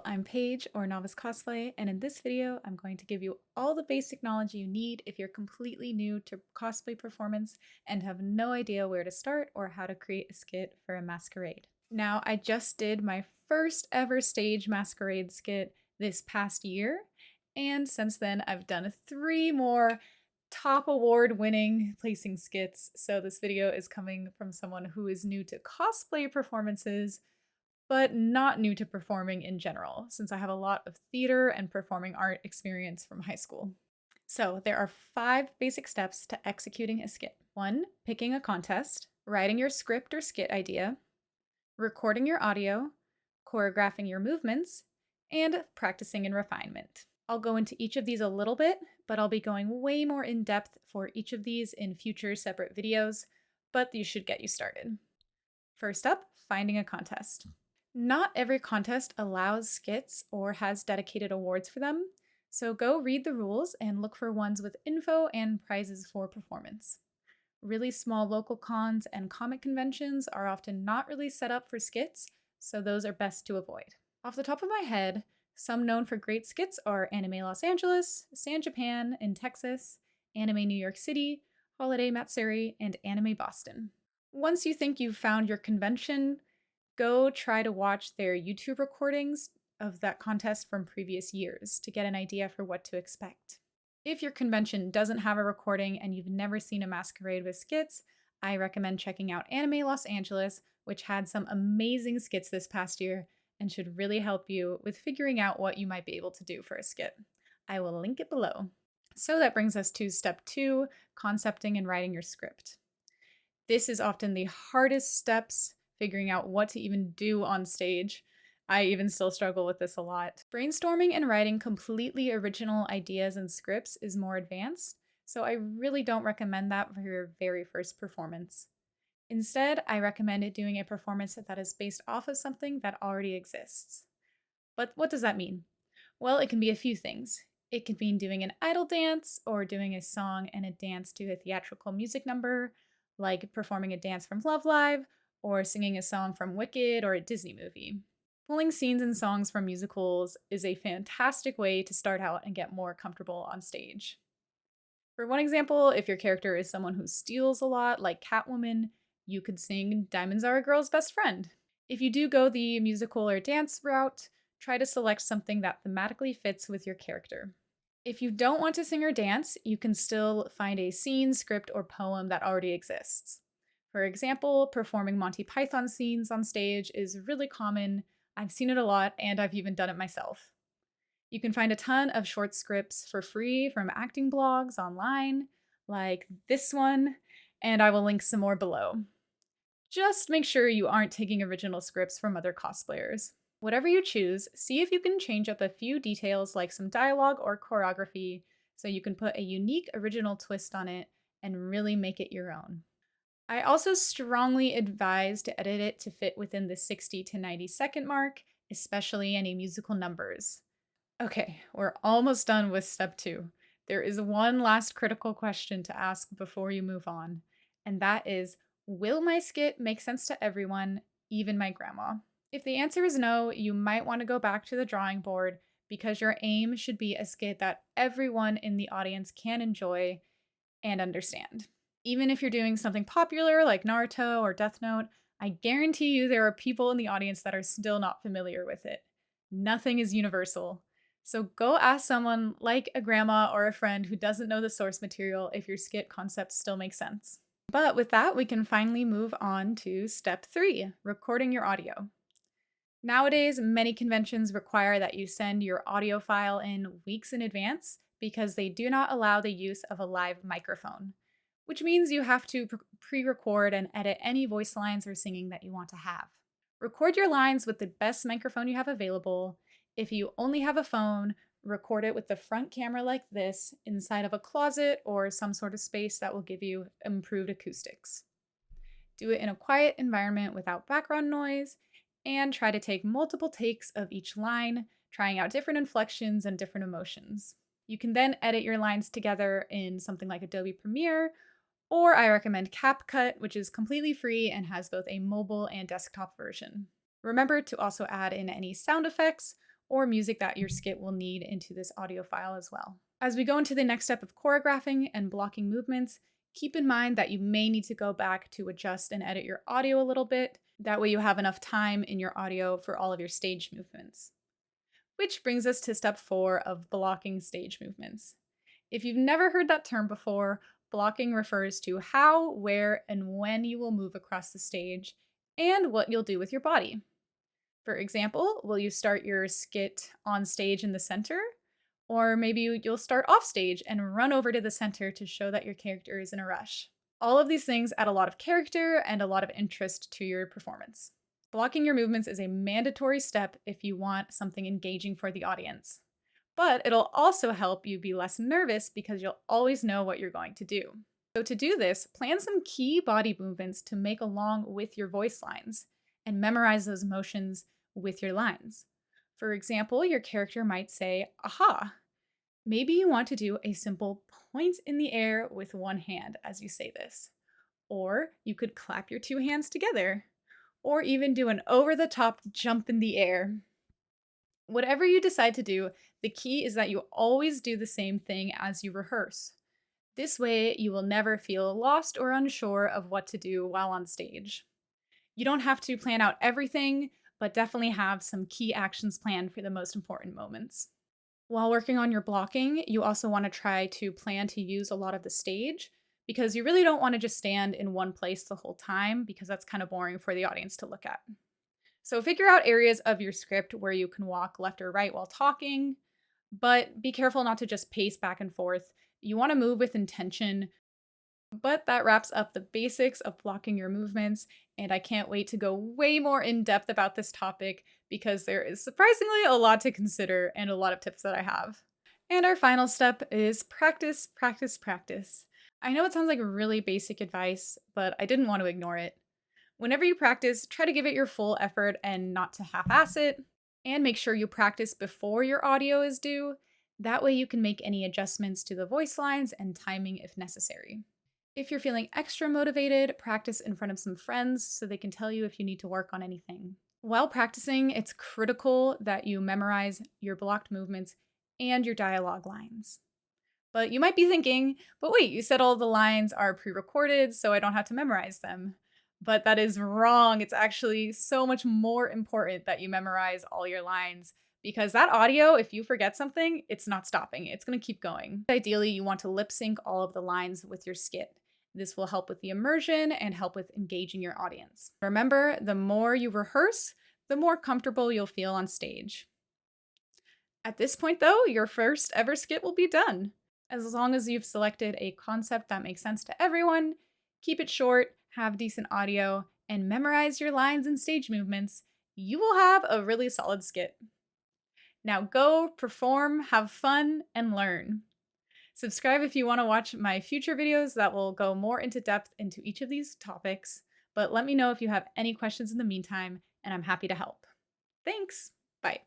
Hello, I'm Paige or Novice Cosplay, and in this video, I'm going to give you all the basic knowledge you need if you're completely new to cosplay performance and have no idea where to start or how to create a skit for a masquerade. Now, I just did my first ever stage masquerade skit this past year, and since then, I've done 3 more top award winning placing skits. So, this video is coming from someone who is new to cosplay performances but not new to performing in general, since I have a lot of theater and performing art experience from high school. So, there are 5 basic steps to executing a skit. 1. Picking a contest, writing your script or skit idea, recording your audio, choreographing your movements, and practicing in refinement. I'll go into each of these a little bit, but I'll be going way more in depth for each of these in future separate videos, but these should get you started. First up, finding a contest. Not every contest allows skits or has dedicated awards for them, so go read the rules and look for ones with info and prizes for performance. Really small local cons and comic conventions are often not really set up for skits, so those are best to avoid. Off the top of my head, some known for great skits are Anime Los Angeles, San Japan in Texas, Anime New York City, Holiday Matsuri, and Anime Boston. Once you think you've found your convention, go try to watch their YouTube recordings of that contest from previous years to get an idea for what to expect. If your convention doesn't have a recording and you've never seen a masquerade with skits, I recommend checking out Anime Los Angeles, which had some amazing skits this past year and should really help you with figuring out what you might be able to do for a skit. I will link it below. So that brings us to step 2, concepting and writing your script. This is often the hardest steps, figuring out what to even do on stage. I even still struggle with this a lot. Brainstorming and writing completely original ideas and scripts is more advanced, so I really don't recommend that for your very first performance. Instead, I recommend doing a performance that is based off of something that already exists. But what does that mean? Well, it can be a few things. It could mean doing an idol dance or doing a song and a dance to a theatrical music number, like performing a dance from Love Live or singing a song from Wicked or a Disney movie. Pulling scenes and songs from musicals is a fantastic way to start out and get more comfortable on stage. For one example, if your character is someone who steals a lot, like Catwoman, you could sing Diamonds Are a Girl's Best Friend. If you do go the musical or dance route, try to select something that thematically fits with your character. If you don't want to sing or dance, you can still find a scene, script, or poem that already exists. For example, performing Monty Python scenes on stage is really common. I've seen it a lot, and I've even done it myself. You can find a ton of short scripts for free from acting blogs online, like this one, and I will link some more below. Just make sure you aren't taking original scripts from other cosplayers. Whatever you choose, see if you can change up a few details like some dialogue or choreography so you can put a unique original twist on it and really make it your own. I also strongly advise to edit it to fit within the 60 to 90-second mark, especially any musical numbers. Okay, we're almost done with step 2. There is one last critical question to ask before you move on, and that is, will my skit make sense to everyone, even my grandma? If the answer is no, you might want to go back to the drawing board because your aim should be a skit that everyone in the audience can enjoy and understand. Even if you're doing something popular like Naruto or Death Note, I guarantee you there are people in the audience that are still not familiar with it. Nothing is universal. So go ask someone like a grandma or a friend who doesn't know the source material if your skit concept still makes sense. But with that, we can finally move on to step 3, recording your audio. Nowadays, many conventions require that you send your audio file in weeks in advance because they do not allow the use of a live microphone, which means you have to pre-record and edit any voice lines or singing that you want to have. Record your lines with the best microphone you have available. If you only have a phone, record it with the front camera like this inside of a closet or some sort of space that will give you improved acoustics. Do it in a quiet environment without background noise, and try to take multiple takes of each line, trying out different inflections and different emotions. You can then edit your lines together in something like Adobe Premiere, or I recommend CapCut, which is completely free and has both a mobile and desktop version. Remember to also add in any sound effects or music that your skit will need into this audio file as well. As we go into the next step of choreographing and blocking movements, keep in mind that you may need to go back to adjust and edit your audio a little bit. That way you have enough time in your audio for all of your stage movements. Which brings us to step 4 of blocking stage movements. If you've never heard that term before, blocking refers to how, where, and when you will move across the stage and what you'll do with your body. For example, will you start your skit on stage in the center? Or maybe you'll start off stage and run over to the center to show that your character is in a rush. All of these things add a lot of character and a lot of interest to your performance. Blocking your movements is a mandatory step if you want something engaging for the audience. But it'll also help you be less nervous because you'll always know what you're going to do. So to do this, plan some key body movements to make along with your voice lines and memorize those motions with your lines. For example, your character might say, aha. Maybe you want to do a simple point in the air with one hand as you say this. Or you could clap your 2 hands together. Or even do an over-the-top jump in the air. Whatever you decide to do, the key is that you always do the same thing as you rehearse. This way, you will never feel lost or unsure of what to do while on stage. You don't have to plan out everything, but definitely have some key actions planned for the most important moments. While working on your blocking, you also want to try to plan to use a lot of the stage because you really don't want to just stand in one place the whole time because that's kind of boring for the audience to look at. So figure out areas of your script where you can walk left or right while talking, but be careful not to just pace back and forth. You want to move with intention. But that wraps up the basics of blocking your movements, and I can't wait to go way more in depth about this topic because there is surprisingly a lot to consider and a lot of tips that I have. And our final step is practice, practice, practice. I know it sounds like really basic advice, but I didn't want to ignore it. Whenever you practice, try to give it your full effort and not to half-ass it, and make sure you practice before your audio is due. That way you can make any adjustments to the voice lines and timing if necessary. If you're feeling extra motivated, practice in front of some friends so they can tell you if you need to work on anything. While practicing, it's critical that you memorize your blocked movements and your dialogue lines. But you might be thinking, but wait, you said all the lines are pre-recorded, so I don't have to memorize them. But that is wrong. It's actually so much more important that you memorize all your lines because that audio, if you forget something, it's not stopping. It's going to keep going. Ideally, you want to lip sync all of the lines with your skit. This will help with the immersion and help with engaging your audience. Remember, the more you rehearse, the more comfortable you'll feel on stage. At this point, though, your first ever skit will be done. As long as you've selected a concept that makes sense to everyone, keep it short, have decent audio, and memorize your lines and stage movements, you will have a really solid skit. Now go, perform, have fun, and learn. Subscribe if you want to watch my future videos that will go more into depth into each of these topics, but let me know if you have any questions in the meantime, and I'm happy to help. Thanks! Bye!